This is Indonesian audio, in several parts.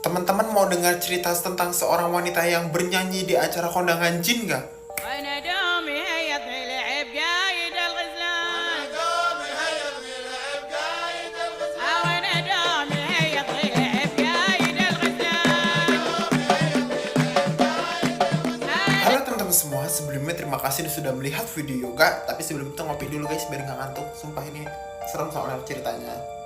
Teman-teman mau dengar cerita tentang seorang wanita yang bernyanyi di acara kondangan jin nggak? وانا دومي هيط العب قايد الغزلان وانا دومي هيط العب قايد الغزلان. Halo teman-teman semua, sebelumnya terima kasih sudah melihat video yoga. Tapi sebelum itu ngopi dulu guys, biar nggak ngantuk. Sumpah ini serem soalnya ceritanya.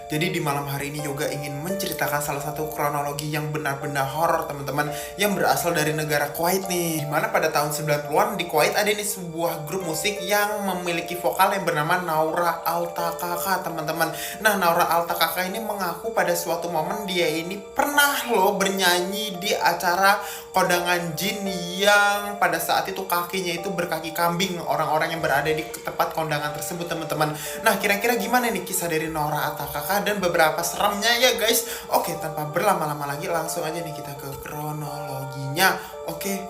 Jadi di malam hari ini Yoga ingin menceritakan salah satu kronologi yang benar-benar horor teman-teman, yang berasal dari negara Kuwait nih. Dimana pada tahun 90-an di Kuwait ada nih sebuah grup musik yang memiliki vokal yang bernama Naura Altakaka teman-teman. Nah, Naura Altakaka ini mengaku pada suatu momen dia ini pernah loh bernyanyi di acara kondangan jin yang pada saat itu kakinya itu berkaki kambing orang-orang yang berada di tempat kondangan tersebut teman-teman. Nah, kira-kira gimana nih kisah dari Naura Altakaka dan beberapa seremnya ya guys. Oke, tanpa berlama-lama lagi langsung aja nih kita ke kronologinya. Oke.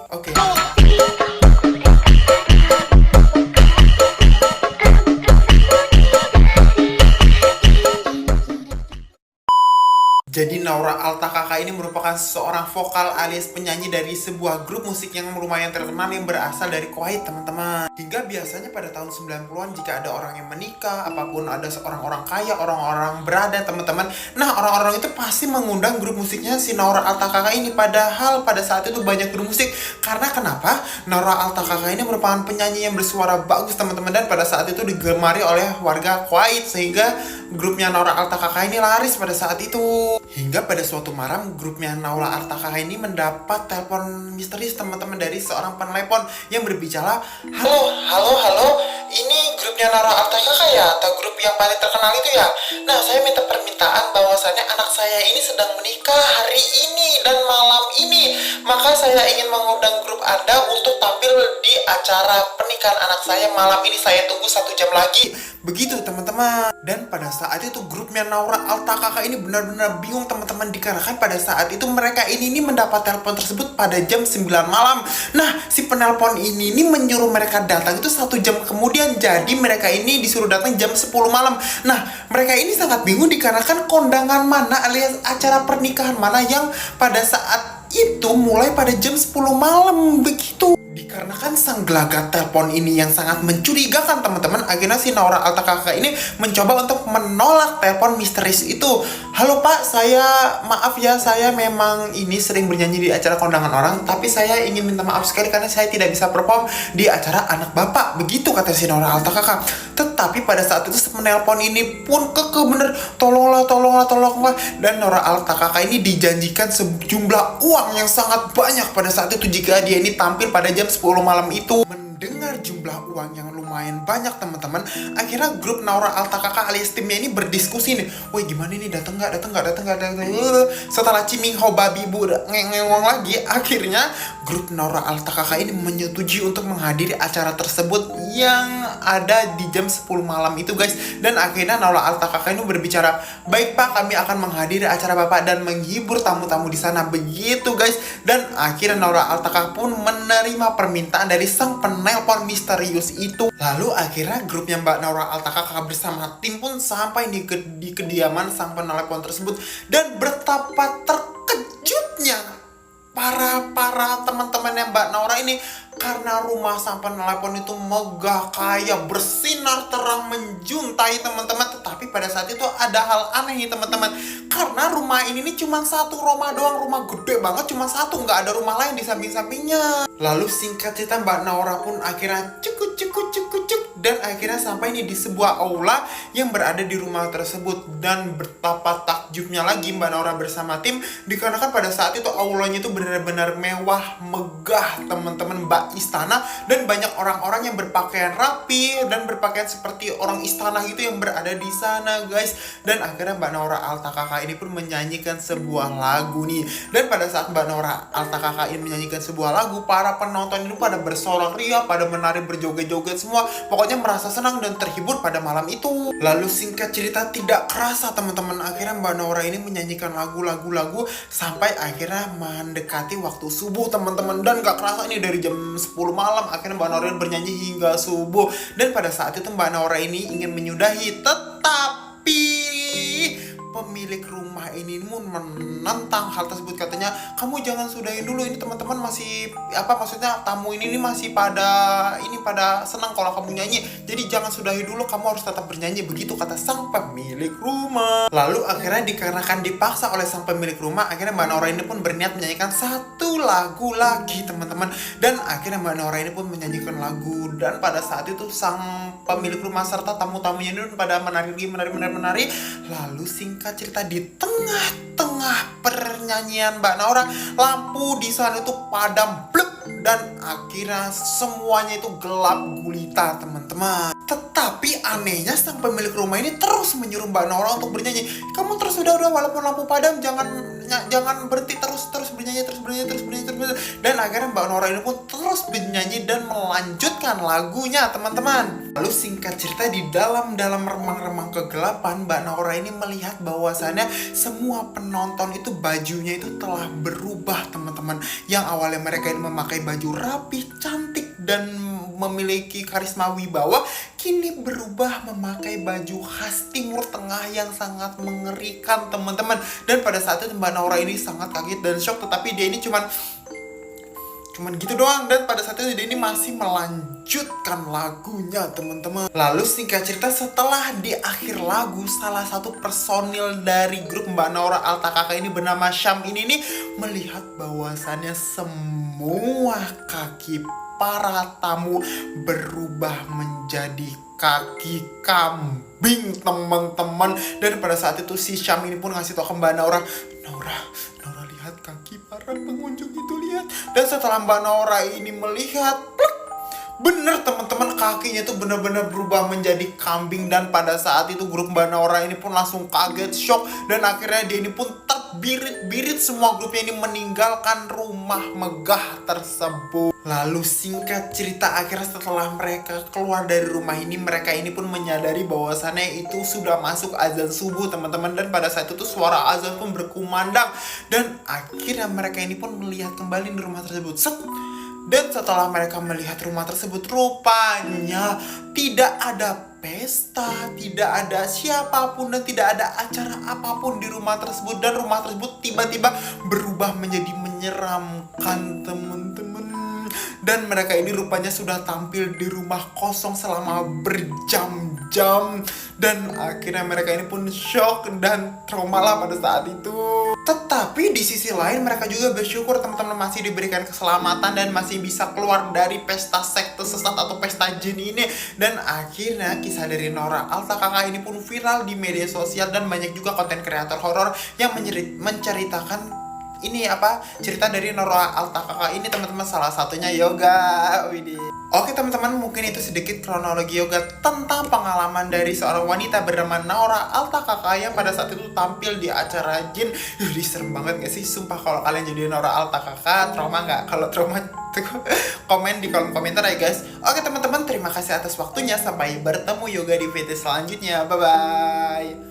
Jadi Naura Altakaka ini merupakan seorang vokal alias penyanyi dari sebuah grup musik yang lumayan terkenal yang berasal dari Kuwait teman-teman. Hingga biasanya pada tahun 90-an jika ada orang yang menikah, apapun ada seorang orang kaya, orang-orang berada teman-teman. Nah, orang-orang itu pasti mengundang grup musiknya si Naura Altakaka ini. Padahal pada saat itu banyak grup musik. Karena kenapa? Naura Altakaka ini merupakan penyanyi yang bersuara bagus teman-teman. Dan pada saat itu digemari oleh warga Kuwait. Sehingga grupnya Naura Altakaka ini laris pada saat itu. Hingga pada suatu malam grupnya Naura Altakaka ini mendapat telepon misterius teman-teman dari seorang penelepon yang berbicara, halo, ini grupnya Naura Altakaka ya, atau grup yang paling terkenal itu ya. Nah, saya minta permintaan bahwasannya anak saya ini sedang menikah hari ini dan malam ini. Maka saya ingin mengundang grup Anda untuk tampil di acara pernikahan anak saya malam ini. Saya tunggu 1 jam lagi. Begitu teman-teman. Dan pada saat itu grupnya Naura Altakaka ini benar-benar bingung teman-teman, dikarenakan pada saat itu mereka ini mendapat telepon tersebut pada jam 9 malam. Nah, si penelpon ini menyuruh mereka datang itu 1 jam kemudian. Jadi mereka ini disuruh datang jam 10 malam. Nah, mereka ini sangat bingung dikarenakan kondangan mana alias acara pernikahan mana yang pada saat itu mulai pada jam 10 malam begitu. Dikarenakan sang gelagat telepon ini yang sangat mencurigakan teman-teman, akhirnya si Naura Altakaka ini mencoba untuk menolak telepon misterius itu. Halo Pak, maaf ya, saya memang ini sering bernyanyi di acara kondangan orang, tapi saya ingin minta maaf sekali karena saya tidak bisa perform di acara anak Bapak. Begitu kata si Naura Altakaka. Tetapi pada saat itu si penelpon ini pun kekeh bener, tolonglah. Dan Naura Altakaka ini dijanjikan sejumlah uang yang sangat banyak pada saat itu jika dia ini tampil pada jam 10 malam itu. Mendengar jumlah uang yang lumayan banyak teman-teman, akhirnya grup Naura Altakaka alias timnya ini berdiskusi nih, woi gimana nih, datang nggak. Setelah ciming ho babi bu ngewong lagi, akhirnya grup Naura Altakaka ini menyetujui untuk menghadiri acara tersebut yang ada di jam 10 malam itu guys. Dan akhirnya Naura Altakaka ini berbicara, baik Pak, kami akan menghadiri acara Bapak dan menghibur tamu-tamu di sana. Begitu guys. Dan akhirnya Naura Altakaka pun menerima permintaan dari sang penelpon misterius itu. Lalu akhirnya grupnya Mbak Naura Altakaka bersama tim pun sampai di kediaman sang penelpon tersebut. Dan betapa terkejutnya para teman-temannya Mbak Naura ini, karena rumah sang penelpon itu megah, kaya, bersinar terang menjuntai teman-teman. Tetapi pada saat itu ada hal aneh nih teman-teman, karena rumah ini cuma satu rumah doang, rumah gede banget, cuma satu, nggak ada rumah lain di samping-sampingnya. Lalu singkat cerita Mbak Naura pun akhirnya cuk dan akhirnya sampai nih di sebuah aula yang berada di rumah tersebut. Dan betapa takjubnya lagi Mbak Naura bersama tim, dikarenakan pada saat itu aulanya itu benar-benar mewah, megah teman-teman, Mbak istana, dan banyak orang-orang yang berpakaian rapi dan berpakaian seperti orang istana gitu yang berada di sana guys. Dan akhirnya Mbak Naura Altakaka ini pun menyanyikan sebuah lagu nih. Dan pada saat Mbak Naura Altakaka ini menyanyikan sebuah lagu, para penonton itu pada bersorak ria, pada menari, berjoget-joget semua. Pokoknya merasa senang dan terhibur pada malam itu. Lalu singkat cerita tidak kerasa teman-teman, akhirnya Mbak Naura ini menyanyikan lagu sampai akhirnya mendekati waktu subuh teman-teman. Dan gak kerasa ini dari jam 10 malam akhirnya Mbak Naura bernyanyi hingga subuh. Dan pada saat itu Mbak Naura ini ingin menyudahi, tetapi pemilik rumah ini pun menentang hal tersebut. Katanya, kamu jangan sudahin dulu, ini teman-teman masih maksudnya tamu ini masih pada senang kalau kamu nyanyi, jadi jangan sudahi dulu, kamu harus tetap bernyanyi, begitu kata sang pemilik rumah. Lalu akhirnya dikarenakan dipaksa oleh sang pemilik rumah, akhirnya Mbak Nora ini pun berniat menyanyikan satu lagu lagi teman-teman. Dan akhirnya Mbak Nora ini pun menyanyikan lagu, dan pada saat itu sang pemilik rumah serta tamu-tamunya ini pada menari. Lalu singkat cerita, di tengah-tengah pernyanyian Mbak Nora, lampu di sana itu padam blek, dan akhirnya semuanya itu gelap gulita teman-teman. Tetapi anehnya sang pemilik rumah ini terus menyuruh Mbak Nora untuk bernyanyi. Kamu terus udah walaupun lampu padam jangan berhenti, terus bernyanyi. Dan akhirnya Mbak Nora ini pun terus bernyanyi dan melanjutkan lagunya teman-teman. Lalu singkat cerita, di dalam remang-remang kegelapan, Mbak Nora ini melihat bahwasannya semua penonton itu bajunya itu telah berubah teman-teman. Yang awalnya mereka ini memakai baju rapi, cantik, dan memiliki karisma wibawa, kini berubah memakai baju khas Timur Tengah yang sangat mengerikan teman-teman. Dan pada saat itu Mbak Nora ini sangat kaget dan shock, tetapi dia ini cuman gitu doang. Dan pada saat itu dia ini masih melanjutkan lagunya teman-teman. Lalu singkat cerita, setelah di akhir lagu, salah satu personil dari grup Mbak Nora Alta Kakak ini bernama Syam ini nih melihat bahwasannya semua kaki para tamu berubah menjadi kaki kambing teman-teman. Dan pada saat itu si Syam ini pun ngasih tau ke Mbak Nora, lihat kaki para pengunjung itu, lihat. Dan setelah Mbak Nora ini melihat, bener teman-teman, kakinya itu benar-benar berubah menjadi kambing. Dan pada saat itu grup Mbak Nora ini pun langsung kaget, shock, dan akhirnya dia ini pun terbirit-birit, semua grupnya ini meninggalkan rumah megah tersebut. Lalu singkat cerita, akhirnya setelah mereka keluar dari rumah ini, mereka ini pun menyadari bahwasannya itu sudah masuk azan subuh teman-teman. Dan pada saat itu suara azan pun berkumandang, dan akhirnya mereka ini pun melihat kembali di rumah tersebut. Dan setelah mereka melihat rumah tersebut, rupanya tidak ada pesta, tidak ada siapapun, dan tidak ada acara apapun di rumah tersebut. Dan rumah tersebut tiba-tiba berubah menjadi menyeramkan teman-teman. Dan mereka ini rupanya sudah tampil di rumah kosong selama berjam-jam. Dan akhirnya mereka ini pun shock dan trauma lah pada saat itu. Tetapi di sisi lain mereka juga bersyukur teman-teman masih diberikan keselamatan dan masih bisa keluar dari pesta sekte sesat atau pesta jin ini. Dan akhirnya kisah dari Nora Alta Kakak ini pun viral di media sosial, dan banyak juga konten kreator horor yang menceritakan cerita dari Nora Alta Kakak ini teman-teman, salah satunya Yoga. Widih. Oke teman-teman, mungkin itu sedikit kronologi Yoga tentang pengalaman dari seorang wanita bernama Nora Alta Kakak yang pada saat itu tampil di acara jin. Serem banget gak sih? Sumpah, kalau kalian jadi Nora Alta Kakak, trauma gak? Kalau trauma komen di kolom komentar ya guys. Oke teman-teman, terima kasih atas waktunya. Sampai bertemu Yoga di video selanjutnya. Bye bye.